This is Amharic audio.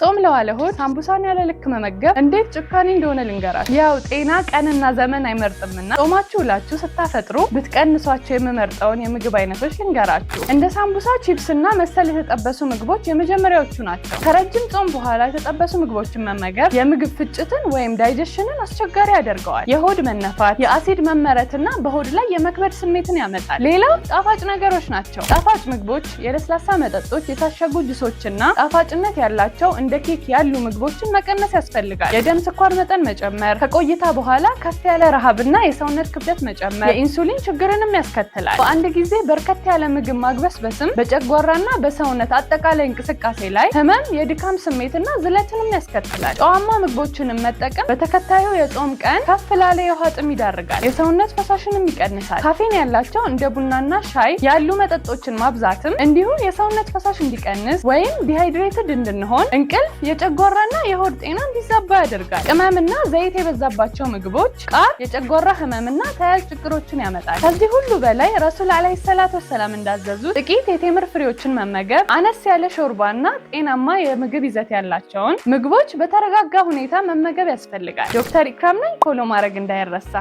ጾም ለዋለ ሆድ ሳምቡሳን ያለ ልክ መመገብ እንዴት ጭካኔ እንደሆነ ልንገራችሁ። ያው ጤና ቀንና ዘመን አይመርጥምና ጾማችሁ ውላችሁ ስታፈጥሩ ብትቀንሷቸው የምመርጠውን የምግብ አይነቶች ልንገራችሁ። እንደ ሳምቡሳ፣ ቺፕስና መሰል የተጠበሱ ምግቦች የመጀመሪያዎቹ ናቸው። ከረጅም ጾም በኋላ የተጠበሱ ምግቦችን መመገብ የምግብ ፍጭትን ወይም ዳይጀሽንን አስቸጋሪ ያደርገዋል። የሆድ መነፋት፣ የአሲድ መመረትና በሆድ ላይ የመክበድ ስሜትን ያመጣል። ሌላው ጣፋጭ ነገሮች ናቸው። ጣፋጭ ምግቦች፣ የለስላሳ መጠጦች፣ የታሸጉ ጁሶችና ጣፋጭነት ያላቸው እንደ ኬክ ያሉ ምግቦችን መቀነስ ያስፈልጋል። የደም ስኳር መጠን መጨመር ከቆይታ በኋላ ከፍ ያለ ረሃብና የሰውነት ክብደት መጨመር የኢንሱሊን ችግርንም ያስከትላል። በአንድ ጊዜ በርከት ያለ ምግብ ማግበስበስም በጨጓራና በሰውነት አጠቃላይ እንቅስቃሴ ላይ ህመም፣ የድካም ስሜትና ዝለትንም ያስከትላል። ጨዋማ ምግቦችንም መጠቀም በተከታዩ የጾም ቀን ከፍ ላለ የውሃ ጥም ይዳርጋል። የሰውነት ፈሳሽንም ይቀንሳል። ካፌን ያላቸው እንደ ቡናና ሻይ ያሉ መጠጦችን ማብዛትም እንዲሁ የሰውነት ፈሳሽ እንዲቀንስ ወይም ዲሃይድሬትድ እንድንሆን እንቅልፍ፣ የጨጓራና የሆድ ጤና እንዲዛባ ያደርጋል። ቅመምና ዘይት የበዛባቸው ምግቦች ቃር፣ የጨጓራ ህመምና ተያያዥ ችግሮችን ያመጣል። ከዚህ ሁሉ በላይ ረሱል አለይሂ ሰላቱ ወሰላም እንዳዘዙት ጥቂት የቴምር ፍሬዎችን መመገብ፣ አነስ ያለ ሾርባና ጤናማ የምግብ ይዘት ያላቸውን ምግቦች በተረጋጋ ሁኔታ መመገብ ያስፈልጋል። ዶክተር ኢክራም ነኝ። ፎሎ ማድረግ እንዳይረሳ።